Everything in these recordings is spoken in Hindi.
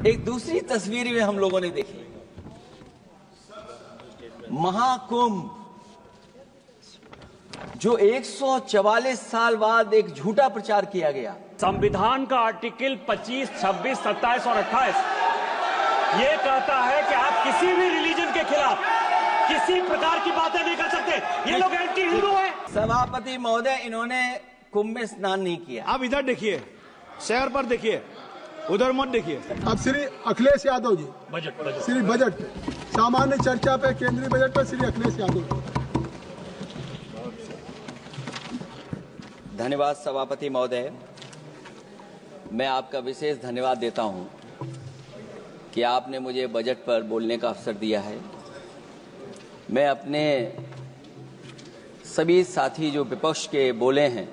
एक दूसरी तस्वीर भी हम लोगों ने देखी। महाकुंभ जो 144 साल बाद एक झूठा प्रचार किया गया। संविधान का आर्टिकल 25, 26, 27 और 28 ये कहता है कि आप किसी भी रिलीजन के खिलाफ किसी प्रकार की बातें नहीं कर सकते। ये लोग एंटी हिंदू हैं। सभापति महोदय, इन्होंने कुंभ में स्नान नहीं किया। आप इधर देखिए, शहर पर देखिए, उधर मत देखिए। अब श्री अखिलेश यादव जी श्री बजट पे, सामान्य चर्चा पे, केंद्रीय बजट पर श्री अखिलेश यादव जी। धन्यवाद सभापति महोदय। मैं आपका विशेष धन्यवाद देता हूं कि आपने मुझे बजट पर बोलने का अवसर दिया है। मैं अपने सभी साथी जो विपक्ष के बोले हैं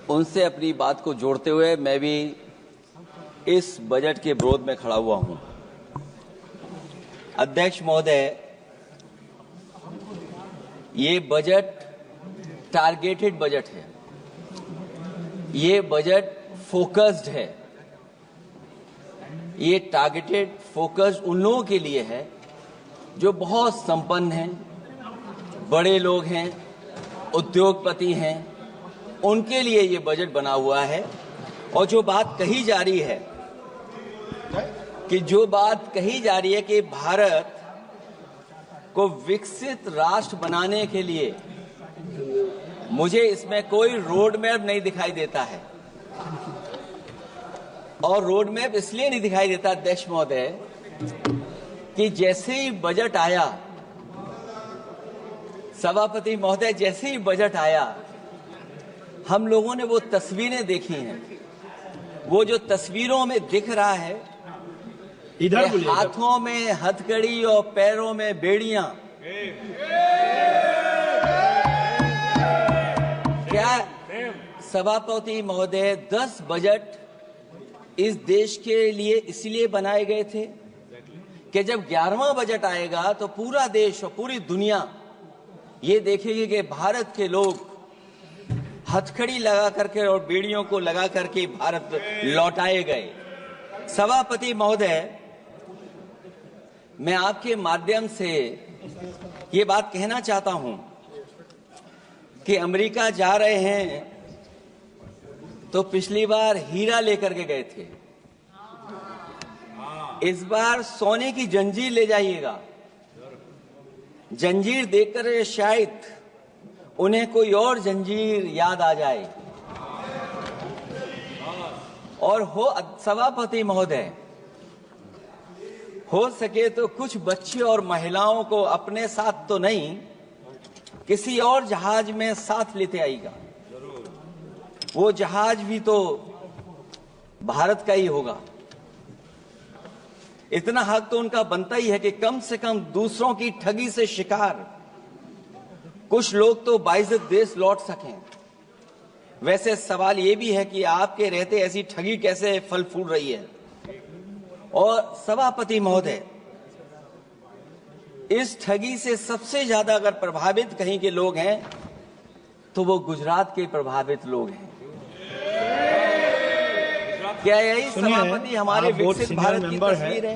उनसे अपनी बात को जोड़ते हुए मैं भी इस बजट के विरोध में खड़ा हुआ हूं। अध्यक्ष महोदय, ये बजट टारगेटेड बजट है। ये बजट फोकस्ड है। ये टारगेटेड फोकस्ड उन लोगों के लिए है जो बहुत संपन्न हैं, बड़े लोग हैं, उद्योगपति हैं, उनके लिए ये बजट बना हुआ है। और जो बात कही जा रही है कि भारत को विकसित राष्ट्र बनाने के लिए मुझे इसमें कोई रोड मैप नहीं दिखाई देता है। और रोड मैप इसलिए नहीं दिखाई देता अध्यक्ष महोदय कि जैसे ही बजट आया, सभापति महोदय, जैसे ही बजट आया हम लोगों ने वो तस्वीरें देखी हैं। वो जो तस्वीरों में दिख रहा है, इधर हाथों में हथकड़ी और पैरों में बेड़ियां। क्या सभापति महोदय 10 बजट इस देश के लिए इसलिए बनाए गए थे कि जब 11वां बजट आएगा तो पूरा देश और पूरी दुनिया ये देखेगी कि भारत के लोग हथकड़ी लगा करके और बेड़ियों को लगा करके भारत लौटाए गए। सभापति महोदय, मैं आपके माध्यम से ये बात कहना चाहता हूं कि अमेरिका जा रहे हैं तो पिछली बार हीरा लेकर के गए थे, इस बार सोने की जंजीर ले जाइएगा। जंजीर देखकर शायद उन्हें कोई और जंजीर याद आ जाए। और हो सभापति महोदय, हो सके तो कुछ बच्चे और महिलाओं को अपने साथ तो नहीं, किसी और जहाज में साथ लेते आएगा। वो जहाज भी तो भारत का ही होगा। इतना हक तो उनका बनता ही है कि कम से कम दूसरों की ठगी से शिकार कुछ लोग तो बाइज्जत देश लौट सकें। वैसे सवाल ये भी है कि आपके रहते ऐसी ठगी कैसे फल फूल रही है। और सभापति महोदय, इस ठगी से सबसे ज्यादा अगर प्रभावित कहीं के लोग हैं तो वो गुजरात के प्रभावित लोग हैं। क्या यही सभापति हमारे विकसित भारत की तस्वीर है?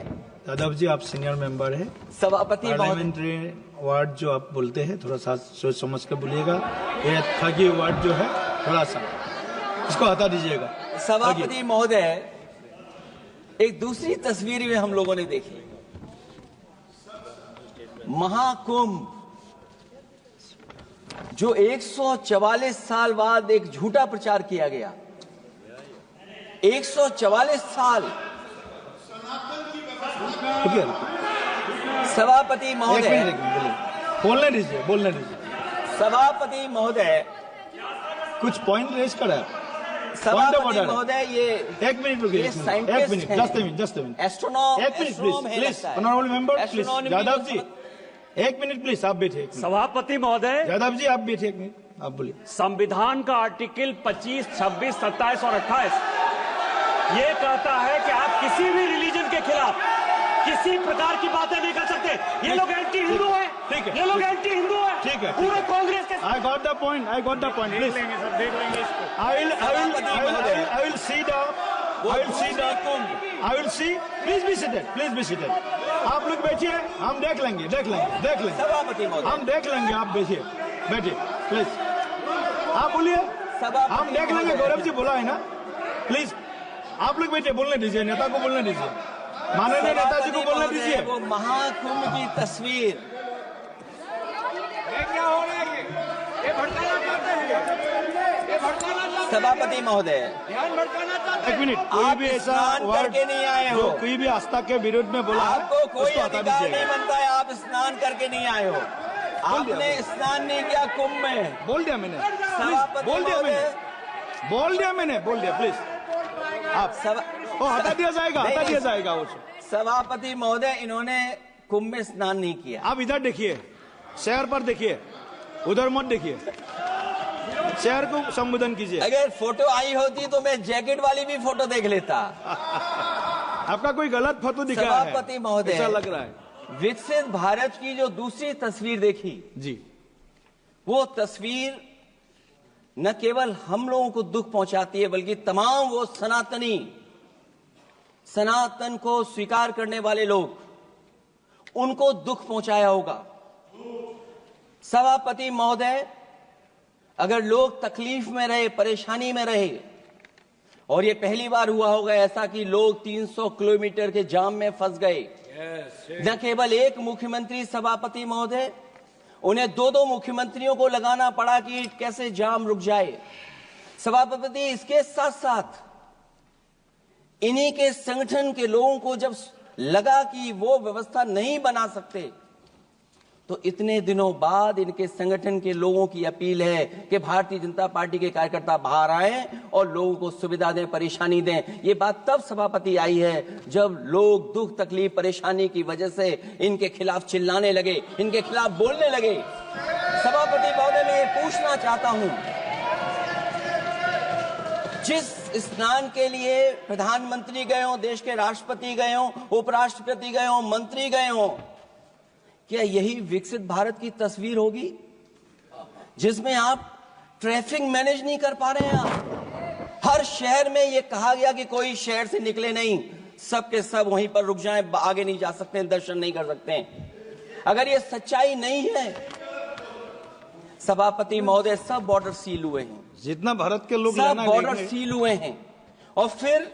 यादव जी, आप सीनियर मेंबर हैं। सभापति पार्लियामेंट्री वर्ड जो आप बोलते हैं थोड़ा सा सोच समझ के बोलिएगा। ये ठगी वर्ड जो है थोड़ा सा इसको हटा दीजिएगा। सभापति महोदय, एक दूसरी तस्वीर भी हम लोगों ने देखी। महाकुंभ जो 144 साल बाद एक झूठा प्रचार किया गया। 144 साल। सभापति महोदय, बोलने दीजिए। सभापति महोदय, कुछ पॉइंट रेज करा। सभापति महोदय, ये एक मिनट रुकिए, एक मिनट, जस्ट अ मिनट, एस्ट्रोनॉम, एक minute please, honourable member please, Yadav ji एक मिनट प्लीज, आप बैठे। सभापति महोदय, यादव जी आप बैठे, एक मिनट आप बोलिए। संविधान का आर्टिकल 25, 26, 27 और 28 ये कहता है कि आप किसी भी रिलीजन के खिलाफ किसी प्रकार की बातें नहीं कर सकते। ये लोग एंटी हिंदू हैं। ठीक है, ये लोग एंटी हिंदू हैं। ठीक है, पूरे कांग्रेस के। I got the point, please. देख लेंगे सर, देख लेंगे इसको। I will sit down. I will see the Kumbh, I will see. Please be seated, please be seated. आप लोग बैठिए, हम देख लेंगे, देख लेंगे, देख लेंगे, सभापति महोदय, हम देख लेंगे। आप बैठिए, बैठिए प्लीज। आप बोलिए, हम देख लेंगे। गौरव जी बोला है ना, प्लीज आप लोग बैठिए, बोलने दीजिए, नेता को बोलने दीजिए, माननीय नेताजी को बोलने दीजिए। वो महाकुंभ की तस्वीर क्या हो रहा है? ये भड़काना चाहते हैं, ये भड़काना चाहते हैं, सभापति महोदय, ध्यान भड़काना चाहते हैं। एक मिनट, कोई आप भी ऐसा स्नान वर्ड करके नहीं आए हो, जो कोई भी आस्था के विरुद्ध में बोला है, आपको कोई उसको हटा अधिकार नहीं दीजिएगा। बनता है। आप स्नान करके नहीं आए हो, आपने स्नान नहीं किया कुंभ में। बोल दिया मैंने, सभापति बोल दिया मैंने, महोदय, बोल दिया मैंने, बोल दिया। प्लीज आप वो हटा दिया जाएगा, हटा दिया जाएगा वो। सभापति महोदय, इन्होंने कुंभ में स्नान नहीं किया। आप इधर देखिए, शहर पर देखिए, उधर मत देखिए, शहर को संबोधन कीजिए। अगर फोटो आई होती तो मैं जैकेट वाली भी फोटो देख लेता। आपका कोई गलत फोटो दिखा है, सभापति महोदय, ऐसा लग रहा है। विकसित भारत की जो दूसरी तस्वीर देखी, जी, वो तस्वीर न केवल हम लोगों को दुख पहुंचाती है, बल्कि तमाम वो सनातन को स्वीकार करने वाले लोग, उनको दुख पहुंचाया होगा। सभापति महोदय, अगर लोग तकलीफ में रहे, परेशानी में रहे, और ये पहली बार हुआ होगा ऐसा कि लोग 300 किलोमीटर के जाम में फंस गए, न केवल एक मुख्यमंत्री सभापति महोदय, उन्हें 2-2 मुख्यमंत्रियों को लगाना पड़ा कि कैसे जाम रुक जाए। सभापति, इसके साथ साथ इन्हीं के संगठन के लोगों को जब लगा कि वो व्यवस्था नहीं बना सकते, तो इतने दिनों बाद इनके संगठन के लोगों की अपील है कि भारतीय जनता पार्टी के कार्यकर्ता बाहर आए और लोगों को सुविधा दें, परेशानी दें। ये बात तब सभापति आई है जब लोग दुख, तकलीफ, परेशानी की वजह से इनके खिलाफ चिल्लाने लगे, इनके खिलाफ बोलने लगे। सभापति महोदय, मैं ये पूछना चाहता हूं, जिस स्नान के लिए प्रधानमंत्री गए हो, देश के राष्ट्रपति गए हो, उपराष्ट्रपति गए हो, मंत्री गए हो, क्या यही विकसित भारत की तस्वीर होगी जिसमें आप ट्रैफिक मैनेज नहीं कर पा रहे हैं? आप हर शहर में यह कहा गया कि कोई शहर से निकले नहीं, सबके सब वहीं पर रुक जाएं, आगे नहीं जा सकते, दर्शन नहीं कर सकते। अगर ये सच्चाई नहीं है सभापति महोदय, सब बॉर्डर सील हुए हैं, जितना भारत के लोग सब बॉर्डर सील हुए हैं, और फिर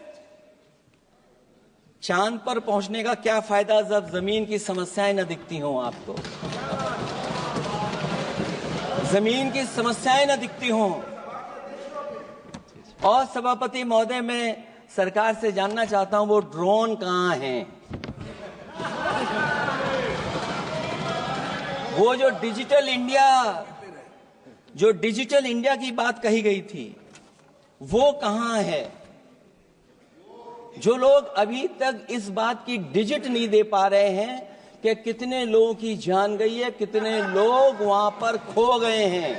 चांद पर पहुंचने का क्या फायदा जब जमीन की समस्याएं न दिखती हों आपको, जमीन की समस्याएं न दिखती हों। और सभापति महोदय, मैं सरकार से जानना चाहता हूं, वो ड्रोन कहां हैं? वो जो डिजिटल इंडिया की बात कही गई थी, वो कहां है? जो लोग अभी तक इस बात की डिजिट नहीं दे पा रहे हैं कि कितने लोगों की जान गई है, कितने लोग वहां पर खो गए हैं।